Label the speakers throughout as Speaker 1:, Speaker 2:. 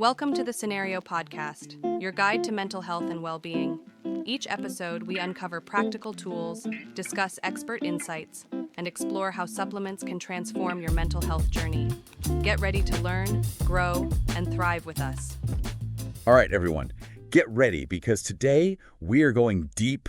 Speaker 1: Welcome to the Cenario Podcast, your guide to mental health and well-being. Each episode, we uncover practical tools, discuss expert insights, and explore how supplements can transform your mental health journey. Get ready to learn, grow, and thrive with us.
Speaker 2: All right, everyone, get ready because today we are going deep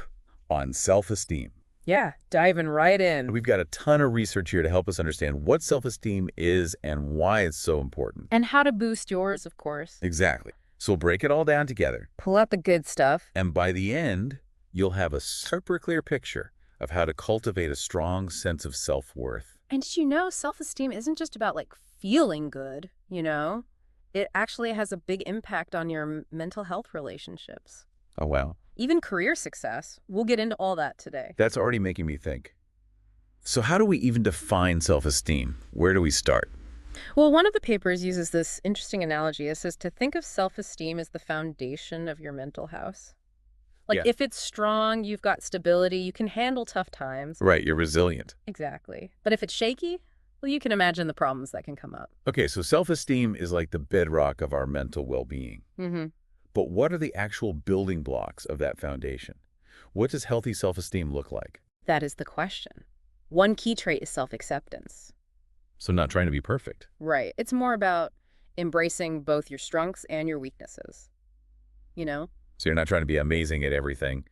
Speaker 2: on self-esteem.
Speaker 3: Yeah, diving right in.
Speaker 2: We've got a ton of research here to help us understand what self-esteem is and why it's so important.
Speaker 3: And how to boost yours, of course.
Speaker 2: Exactly. So we'll break it all down together.
Speaker 3: Pull out the good stuff.
Speaker 2: And by the end, you'll have a super clear picture of how to cultivate a strong sense of self-worth.
Speaker 3: And did you know self-esteem isn't just about feeling good, It actually has a big impact on your mental health relationships.
Speaker 2: Oh, wow.
Speaker 3: Even career success. We'll get into all that today.
Speaker 2: That's already making me think. So how do we even define self-esteem? Where do we start?
Speaker 3: Well, one of the papers uses this interesting analogy. It says to think of self-esteem as the foundation of your mental house.
Speaker 2: Yeah.
Speaker 3: If it's strong, you've got stability, you can handle tough times.
Speaker 2: Right, you're resilient.
Speaker 3: Exactly. But if it's shaky, well, you can imagine the problems that can come up.
Speaker 2: Okay, so self-esteem is like the bedrock of our mental well-being.
Speaker 3: Mm-hmm.
Speaker 2: But what are the actual building blocks of that foundation? What does healthy self-esteem look like?
Speaker 3: That is the question. One key trait is self-acceptance.
Speaker 2: So not trying to be perfect.
Speaker 3: Right. It's more about embracing both your strengths and your weaknesses.
Speaker 2: So you're not trying to be amazing at everything,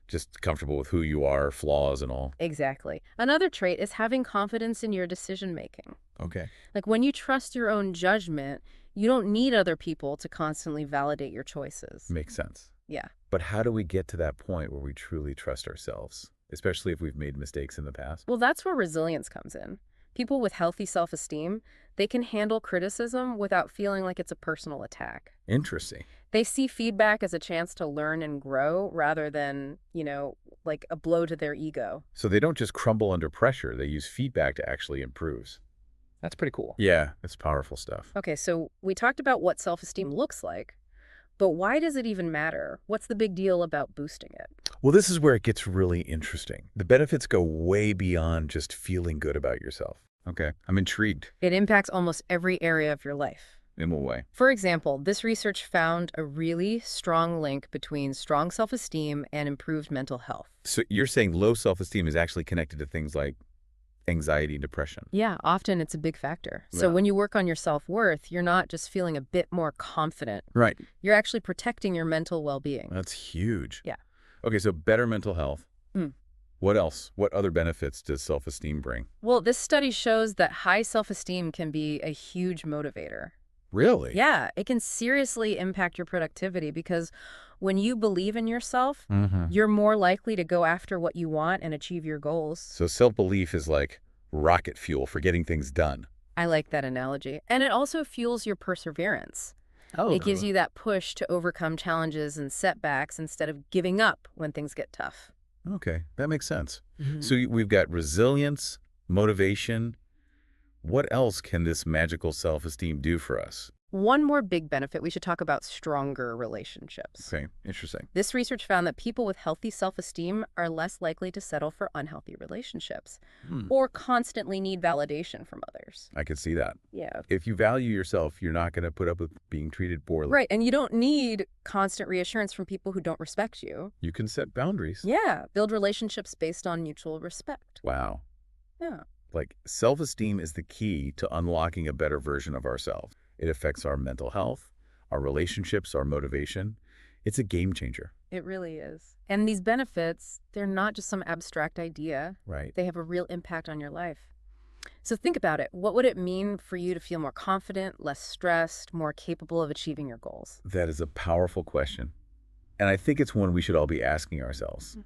Speaker 2: just comfortable with who you are, flaws and all.
Speaker 3: Exactly. Another trait is having confidence in your decision-making.
Speaker 2: Okay.
Speaker 3: When you trust your own judgment, you don't need other people to constantly validate your choices.
Speaker 2: Makes sense.
Speaker 3: Yeah.
Speaker 2: But how do we get to that point where we truly trust ourselves, especially if we've made mistakes in the past?
Speaker 3: Well, that's where resilience comes in. People with healthy self-esteem, they can handle criticism without feeling like it's a personal attack.
Speaker 2: Interesting.
Speaker 3: They see feedback as a chance to learn and grow rather than, a blow to their ego.
Speaker 2: So they don't just crumble under pressure. They use feedback to actually improve.
Speaker 3: That's pretty cool.
Speaker 2: Yeah, it's powerful stuff.
Speaker 3: Okay, so we talked about what self-esteem looks like, but why does it even matter? What's the big deal about boosting it?
Speaker 2: Well, this is where it gets really interesting. The benefits go way beyond just feeling good about yourself. Okay, I'm intrigued.
Speaker 3: It impacts almost every area of your life.
Speaker 2: In what way?
Speaker 3: For example, this research found a really strong link between strong self-esteem and improved mental health.
Speaker 2: So you're saying low self-esteem is actually connected to things like anxiety and depression?
Speaker 3: Yeah, often it's a big factor. So
Speaker 2: Yeah.
Speaker 3: when you work on your self-worth, you're not just feeling a bit more confident.
Speaker 2: Right.
Speaker 3: You're actually protecting your mental well-being.
Speaker 2: That's huge.
Speaker 3: Yeah.
Speaker 2: Okay, so better mental health.
Speaker 3: Mm.
Speaker 2: What else? What other benefits does self-esteem bring?
Speaker 3: Well, this study shows that high self-esteem can be a huge motivator.
Speaker 2: Really?
Speaker 3: Yeah, it can seriously impact your productivity because when you believe in yourself, you're more likely to go after what you want and achieve your goals.
Speaker 2: So self-belief is like rocket fuel for getting things done.
Speaker 3: I like that analogy. And it also fuels your perseverance.
Speaker 2: Oh.
Speaker 3: It gives you that push to overcome challenges and setbacks instead of giving up when things get tough.
Speaker 2: Okay, that makes sense. So we've got resilience, motivation. What else can this magical self-esteem do for us?
Speaker 3: One more big benefit, we should talk about stronger relationships.
Speaker 2: Okay, interesting.
Speaker 3: This research found that people with healthy self-esteem are less likely to settle for unhealthy relationships or constantly need validation from others.
Speaker 2: I could see that.
Speaker 3: Yeah.
Speaker 2: If you value yourself, you're not going to put up with being treated poorly.
Speaker 3: Right, and you don't need constant reassurance from people who don't respect you.
Speaker 2: You can set boundaries.
Speaker 3: Yeah, build relationships based on mutual respect.
Speaker 2: Wow.
Speaker 3: Yeah.
Speaker 2: Self-esteem is the key to unlocking a better version of ourselves. It affects our mental health, our relationships, our motivation. It's a game changer.
Speaker 3: It really is. And these benefits, they're not just some abstract idea.
Speaker 2: Right.
Speaker 3: They have a real impact on your life. So think about it. What would it mean for you to feel more confident, less stressed, more capable of achieving your goals?
Speaker 2: That is a powerful question. And I think it's one we should all be asking ourselves.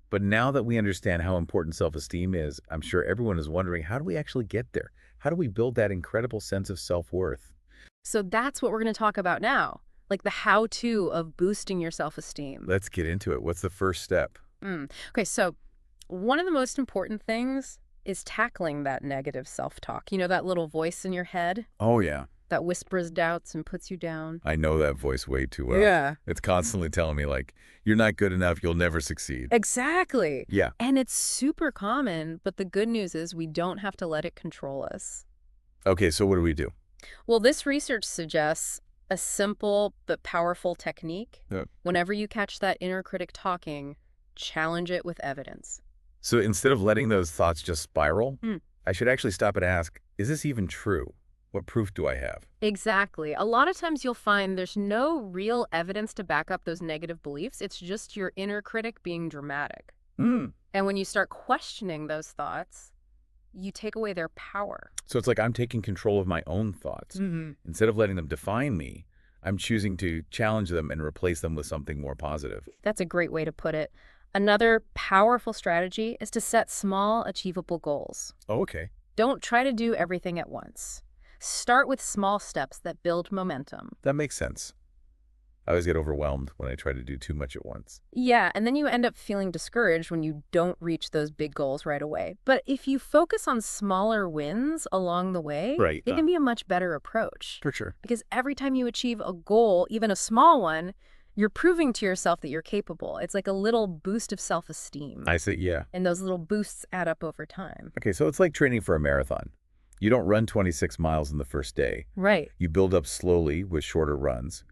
Speaker 2: But now that we understand how important self-esteem is, I'm sure everyone is wondering, how do we actually get there? How do we build that incredible sense of self-worth?
Speaker 3: So that's what we're going to talk about now, the how-to of boosting your self-esteem.
Speaker 2: Let's get into it. What's the first step?
Speaker 3: Okay, so one of the most important things is tackling that negative self-talk. That little voice in your head
Speaker 2: Oh, yeah.
Speaker 3: that whispers doubts and puts you down.
Speaker 2: I know that voice way too well.
Speaker 3: Yeah.
Speaker 2: It's constantly telling me, you're not good enough, you'll never succeed.
Speaker 3: Exactly.
Speaker 2: Yeah.
Speaker 3: And it's super common, but the good news is we don't have to let it control us.
Speaker 2: Okay, so what do we do?
Speaker 3: Well, this research suggests A simple but powerful technique.
Speaker 2: Yeah.
Speaker 3: Whenever you catch that inner critic talking, challenge it with evidence.
Speaker 2: So instead of letting those thoughts just spiral,
Speaker 3: Hmm.
Speaker 2: I should actually stop and ask, is this even true? What proof do I have?
Speaker 3: Exactly. A lot of times you'll find there's no real evidence to back up those negative beliefs. It's just your inner critic being dramatic.
Speaker 2: Mm.
Speaker 3: And when you start questioning those thoughts, you take away their power.
Speaker 2: So it's like I'm taking control of my own thoughts. Instead of letting them define me, I'm choosing to challenge them and replace them with something more positive.
Speaker 3: That's a great way to put it. Another powerful strategy is to set small, achievable goals.
Speaker 2: Oh, okay.
Speaker 3: Don't try to do everything at once. Start with small steps that build momentum.
Speaker 2: That makes sense. I always get overwhelmed when I try to do too much at once.
Speaker 3: Yeah, and then you end up feeling discouraged when you don't reach those big goals right away. But if you focus on smaller wins along the way,
Speaker 2: Right.
Speaker 3: it can be a much better approach.
Speaker 2: For sure.
Speaker 3: Because every time you achieve a goal, even a small one, you're proving to yourself that you're capable. It's like a little boost of self-esteem.
Speaker 2: I see, yeah.
Speaker 3: And those little boosts add up over time.
Speaker 2: Okay, so it's like training for a marathon. You don't run 26 miles in the first day.
Speaker 3: Right.
Speaker 2: You build up slowly with shorter runs.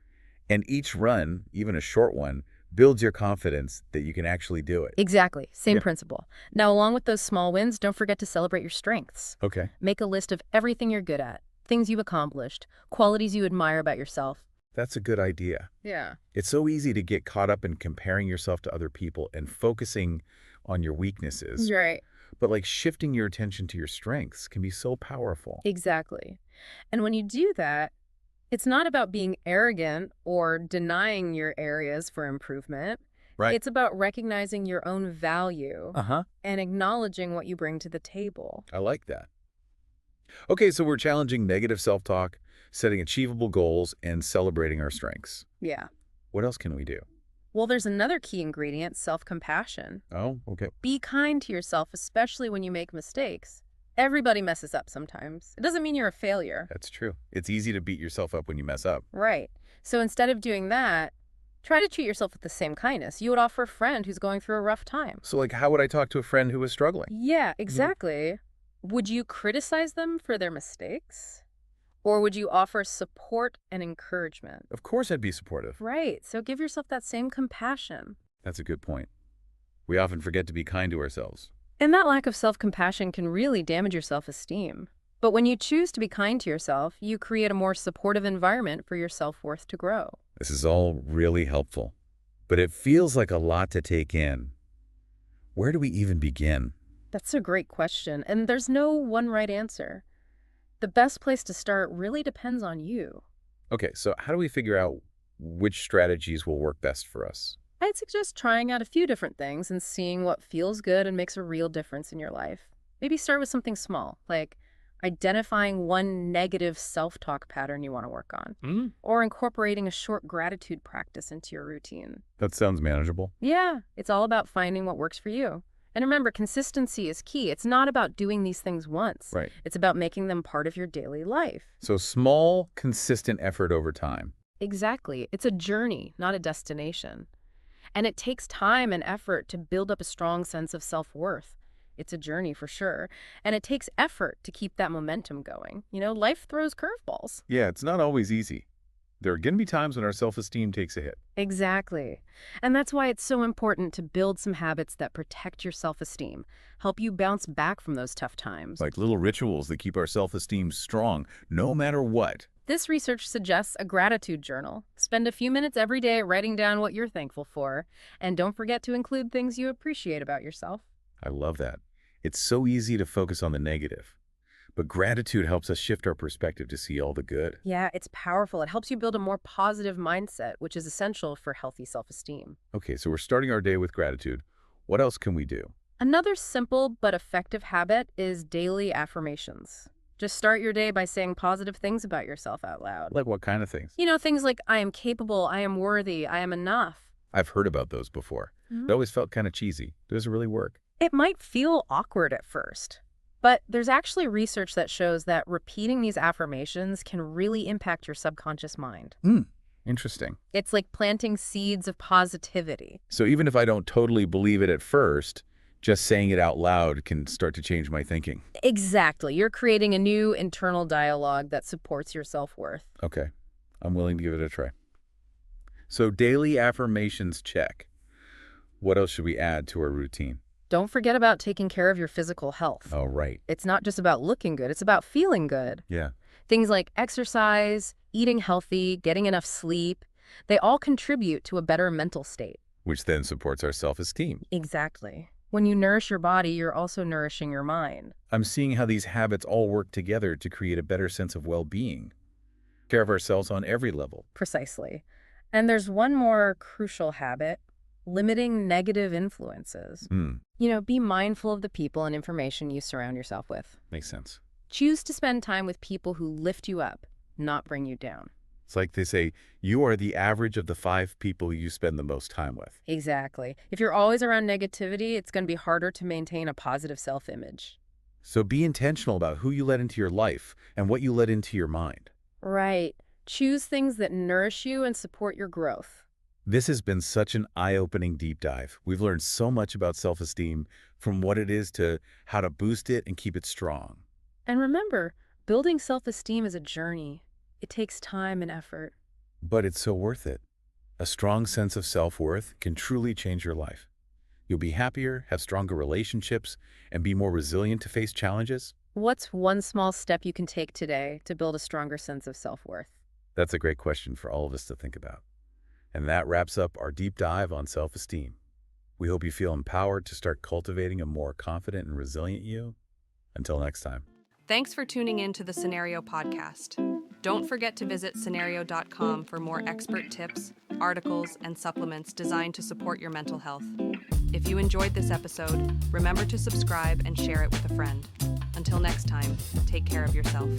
Speaker 2: And each run, even a short one, builds your confidence that you can actually do it.
Speaker 3: Exactly. Same
Speaker 2: Yeah.
Speaker 3: principle. Now, along with those small wins, don't forget to celebrate your strengths.
Speaker 2: Okay.
Speaker 3: Make a list of everything you're good at, things you've accomplished, qualities you admire about yourself.
Speaker 2: That's a good idea.
Speaker 3: Yeah.
Speaker 2: It's so easy to get caught up in comparing yourself to other people and focusing on your weaknesses.
Speaker 3: Right.
Speaker 2: But like shifting your attention to your strengths can be so powerful.
Speaker 3: Exactly. And when you do that, it's not about being arrogant or denying your areas for improvement.
Speaker 2: Right.
Speaker 3: It's about recognizing your own value
Speaker 2: Uh-huh.
Speaker 3: and acknowledging what you bring to the table.
Speaker 2: I like that. Okay, so we're challenging negative self-talk, setting achievable goals, and celebrating our strengths.
Speaker 3: Yeah.
Speaker 2: What else can we do?
Speaker 3: Well, there's another key ingredient, self-compassion.
Speaker 2: Oh, okay.
Speaker 3: Be kind to yourself, especially when you make mistakes. Everybody messes up sometimes. It doesn't mean you're a failure.
Speaker 2: That's true. It's easy to beat yourself up when you mess up.
Speaker 3: Right. So instead of doing that, try to treat yourself with the same kindness you would offer a friend who's going through a rough time.
Speaker 2: So like, how would I talk to a friend who was struggling?
Speaker 3: Yeah, exactly. Would you criticize them for their mistakes? Or would you offer support and encouragement?
Speaker 2: Of course I'd be supportive.
Speaker 3: Right. So give yourself that same compassion.
Speaker 2: That's a good point. We often forget to be kind to ourselves.
Speaker 3: And that lack of self-compassion can really damage your self-esteem. But when you choose to be kind to yourself, you create a more supportive environment for your self-worth to grow.
Speaker 2: This is all really helpful, but it feels like a lot to take in. Where do we even begin?
Speaker 3: That's a great question, and there's no one right answer. The best place to start really depends on you.
Speaker 2: Okay, so how do we figure out which strategies will work best for us?
Speaker 3: I'd suggest trying out a few different things and seeing what feels good and makes a real difference in your life. Maybe start with something small, like identifying one negative self-talk pattern you want to work on, or incorporating a short gratitude practice into your routine.
Speaker 2: That sounds manageable.
Speaker 3: Yeah, it's all about finding what works for you. And remember, consistency is key. It's not about doing these things once.
Speaker 2: Right.
Speaker 3: It's about making them part of your daily life.
Speaker 2: So small, consistent effort over time.
Speaker 3: Exactly. It's a journey, not a destination. And it takes time and effort to build up a strong sense of self-worth. It's a journey for sure. And it takes effort to keep that momentum going. You know, life throws curveballs.
Speaker 2: Yeah, it's not always easy. There are going to be times when our self-esteem takes a hit.
Speaker 3: Exactly. And that's why it's so important to build some habits that protect your self-esteem, help you bounce back from those tough times.
Speaker 2: Like little rituals that keep our self-esteem strong, no matter what.
Speaker 3: This research suggests a gratitude journal. Spend a few minutes every day writing down what you're thankful for. And don't forget to include things you appreciate about yourself.
Speaker 2: I love that. It's so easy to focus on the negative. But gratitude helps us shift our perspective to see all the good.
Speaker 3: Yeah, it's powerful. It helps you build a more positive mindset, which is essential for healthy self-esteem.
Speaker 2: Okay, so we're starting our day with gratitude. What else can we do?
Speaker 3: Another simple but effective habit is daily affirmations. Just start your day by saying positive things about yourself out loud.
Speaker 2: Like what kind of things?
Speaker 3: You know, things like, I am capable, I am worthy, I am enough.
Speaker 2: I've heard about those before. It always felt kind of cheesy. Does it really work?
Speaker 3: It might feel awkward at first, but there's actually research that shows that repeating these affirmations can really impact your subconscious mind.
Speaker 2: Interesting.
Speaker 3: It's like planting seeds of positivity.
Speaker 2: So even if I don't totally believe it at first, just saying it out loud can start to change my thinking.
Speaker 3: Exactly. You're creating a new internal dialogue that supports your self-worth.
Speaker 2: Okay. I'm willing to give it a try. So daily affirmations check. What else should we add to our routine?
Speaker 3: Don't forget about taking care of your physical health.
Speaker 2: Oh, right.
Speaker 3: It's not just about looking good, it's about feeling good.
Speaker 2: Yeah.
Speaker 3: Things like exercise, eating healthy, getting enough sleep, they all contribute to a better mental state.
Speaker 2: Which then supports our self-esteem.
Speaker 3: Exactly. When you nourish your body, you're also nourishing your mind.
Speaker 2: I'm seeing how these habits all work together to create a better sense of well-being. Care of ourselves on every level.
Speaker 3: Precisely. And there's one more crucial habit: limiting negative influences. Be mindful of the people and information you surround yourself with.
Speaker 2: Makes sense.
Speaker 3: Choose to spend time with people who lift you up, not bring you down.
Speaker 2: It's like they say, you are the average of the 5 people you spend the most time with.
Speaker 3: Exactly. If you're always around negativity, it's going to be harder to maintain a positive self-image.
Speaker 2: So be intentional about who you let into your life and what you let into your mind.
Speaker 3: Right. Choose things that nourish you and support your growth.
Speaker 2: This has been such an eye-opening deep dive. We've learned so much about self-esteem, from what it is to how to boost it and keep it strong.
Speaker 3: And remember, building self-esteem is a journey. It takes time and effort.
Speaker 2: But it's so worth it. A strong sense of self-worth can truly change your life. You'll be happier, have stronger relationships, and be more resilient to face challenges.
Speaker 3: What's one small step you can take today to build a stronger sense of self-worth?
Speaker 2: That's a great question for all of us to think about. And that wraps up our deep dive on self-esteem. We hope you feel empowered to start cultivating a more confident and resilient you. Until next time.
Speaker 1: Thanks for tuning in to the Cenario podcast. Don't forget to visit Cenario.com for more expert tips, articles, and supplements designed to support your mental health. If you enjoyed this episode, remember to subscribe and share it with a friend. Until next time, take care of yourself.